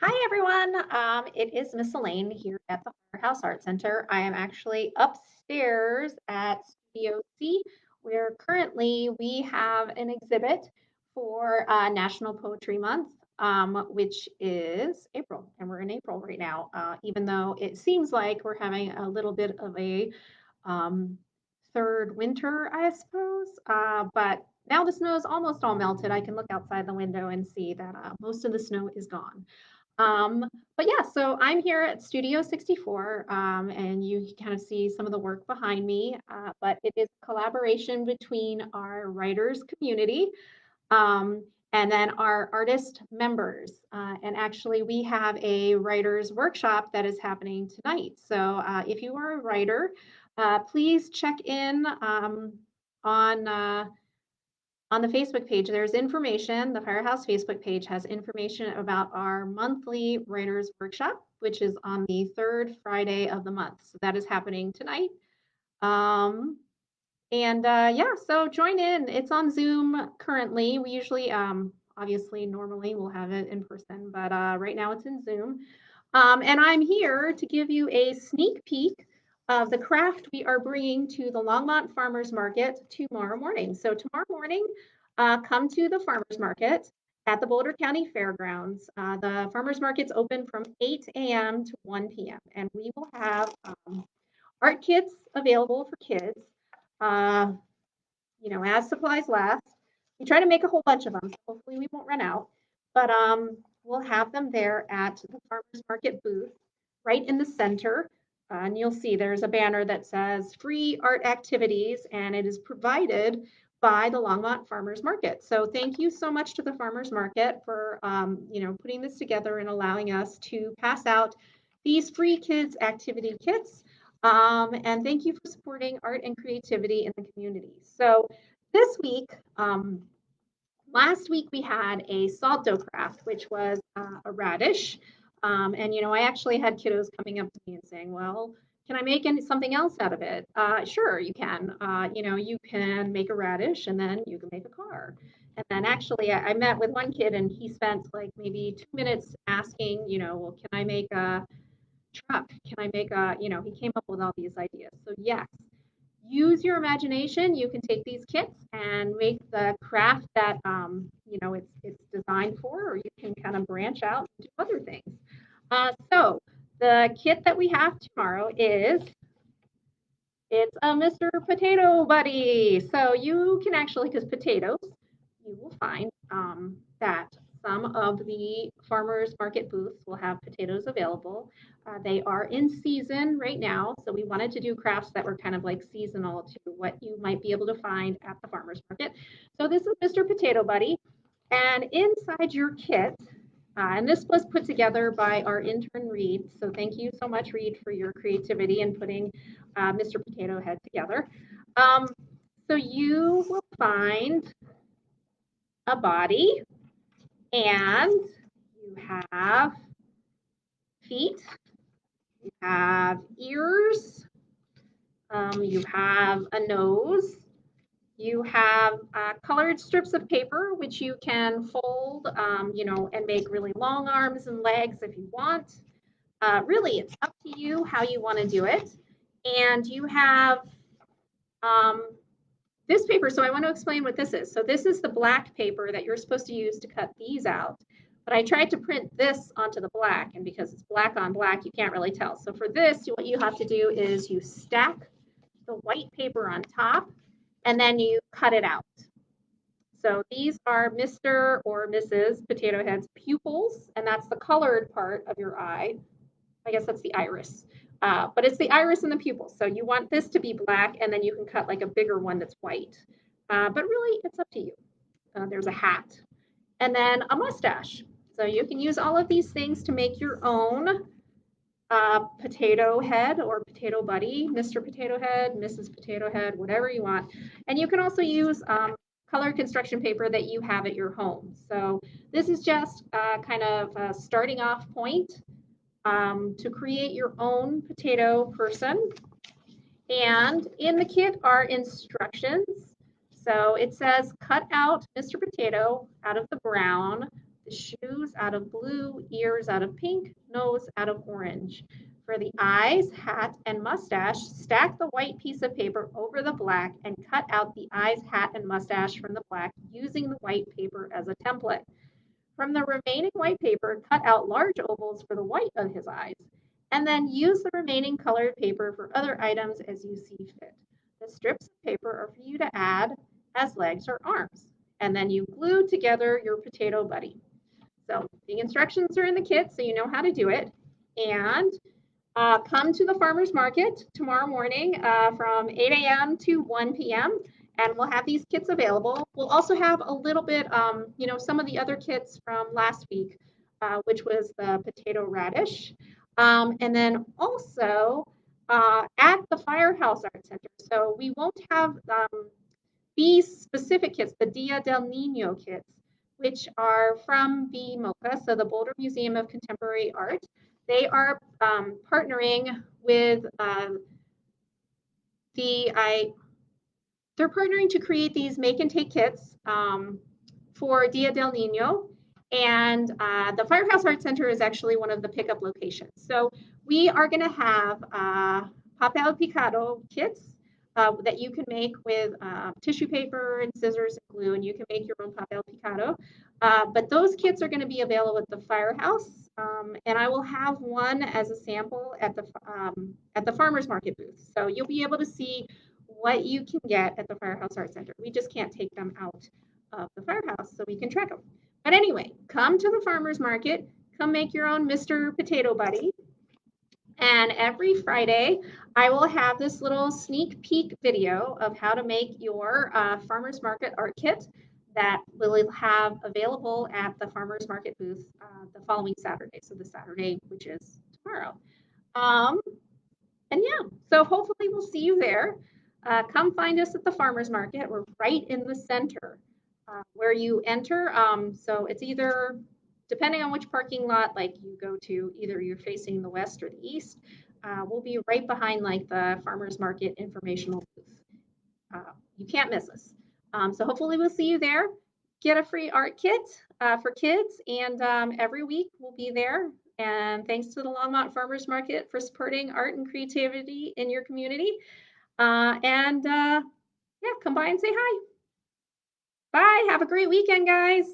Hi, everyone. It is Miss Elaine here at the Firehouse Art Center. I am actually upstairs at Studio C, where currently we have an exhibit for National Poetry Month, which is April, and we're in April right now. Even though it seems like we're having a little bit of a um, third winter, I suppose, but now the snow is almost all melted. I can look outside the window and see that most of the snow is gone. Um, but yeah, so I'm here at Studio 64, and you can kind of see some of the work behind me. But it is a collaboration between our writers community um, and then our artist members. And actually, we have a writers workshop that is happening tonight. So if you are a writer, please check in on. On the Facebook page, there's information. The Firehouse Facebook page has information about our monthly writers workshop, which is on the third Friday of the month. So that is happening tonight. Um, yeah, so join in. It's on Zoom currently. We usually, obviously, normally we'll have it in person, but right now it's in Zoom. And I'm here to give you a sneak peek of the craft we are bringing to the Longmont Farmers Market tomorrow morning. So tomorrow morning, come to the Farmers Market at the Boulder County Fairgrounds. The Farmers Market's open from 8 a.m. to 1 p.m. And we will have art kits available for kids, uh, as supplies last. We try to make a whole bunch of them, so hopefully we won't run out. But we'll have them there at the Farmers Market booth, right in the center. And you'll see there's a banner that says free art activities, and it is provided by the Longmont Farmers Market. So thank you so much to the Farmers Market for putting this together and allowing us to pass out these free kids activity kits. And thank you for supporting art and creativity in the community. So this week, last week we had a salt dough craft, which was a radish. I actually had kiddos coming up to me and saying, well, can I make something else out of it? Sure, you can. You can make a radish and then you can make a car. And then actually, I met with one kid and he spent like maybe 2 minutes asking, well, can I make a truck? Can I make he came up with all these ideas. So, yes, use your imagination. You can take these kits and make the craft that it's designed for, or you can kind of branch out and do other things. So the kit that we have tomorrow it's a Mr. Potato Buddy. So you can actually, because potatoes, you will find that some of the farmers market booths will have potatoes available. They are in season right now, so we wanted to do crafts that were kind of like seasonal to what you might be able to find at the farmers market. So this is Mr. Potato Buddy, and inside your kit, and this was put together by our intern Reed. So thank you so much, Reed, for your creativity in putting Mr. Potato Head together. Um, so you will find a body and you have feet, you have ears, you have a nose, you have colored strips of paper, which you can fold, and make really long arms and legs if you want. Really, it's up to you how you want to do it. And you have um, this paper. So I want to explain what this is. So this is the black paper that you're supposed to use to cut these out. But I tried to print this onto the black, and because it's black on black, you can't really tell. So for this, what you have to do is you stack the white paper on top, and then you cut it out. So these are Mr. or Mrs. Potato Head's pupils, and that's the colored part of your eye. I guess that's the iris. But it's the iris and the pupils. So you want this to be black, and then you can cut like a bigger one that's white. But really, it's up to you. There's a hat, and then a mustache. So you can use all of these things to make your own potato head or potato buddy, Mr. Potato Head, Mrs. Potato Head, whatever you want. And you can also use colored construction paper that you have at your home. So this is just kind of a starting off point to create your own potato person. And in the kit are instructions. So it says cut out Mr. Potato out of the brown. the shoes out of blue, ears out of pink, nose out of orange. For the eyes, hat, and mustache, stack the white piece of paper over the black and cut out the eyes, hat, and mustache from the black using the white paper as a template. From the remaining white paper, cut out large ovals for the white of his eyes, and then use the remaining colored paper for other items as you see fit. The strips of paper are for you to add as legs or arms, and then you glue together your potato buddy. So the instructions are in the kit, so you know how to do it. And come to the farmer's market tomorrow morning from 8 a.m. to 1 p.m. and we'll have these kits available. We'll also have a little bit, some of the other kits from last week, which was the potato radish. And then also at the Firehouse Art Center. So we won't have these specific kits, the Dia del Nino kits, which are from the MOCA, so the Boulder Museum of Contemporary Art. They are partnering with they're partnering to create these make and take kits for Dia del Nino. And the Firehouse Art Center is actually one of the pickup locations. So we are going to have papel picado kits that you can make with tissue paper and scissors and glue, and you can make your own papel picado. But those kits are going to be available at the Firehouse, and I will have one as a sample at the farmers market booth. So you'll be able to see what you can get at the Firehouse Art Center. We just can't take them out of the firehouse so we can track them. But anyway, come to the farmers market, come make your own Mr. Potato Buddy. And every Friday, I will have this little sneak peek video of how to make your farmers market art kit that we'll have available at the farmers market booth the following Saturday. So the Saturday, which is tomorrow. And yeah, so hopefully we'll see you there. Come find us at the farmers market. We're right in the center where you enter. So it's either, depending on which parking lot, like you go to, either you're facing the west or the east. We'll be right behind like the farmers market informational booth. You can't miss us. So hopefully we'll see you there. Get a free art kit for kids, and every week we'll be there. And thanks to the Longmont Farmers Market for supporting art and creativity in your community. Yeah, come by and say hi. Bye. Have a great weekend, guys.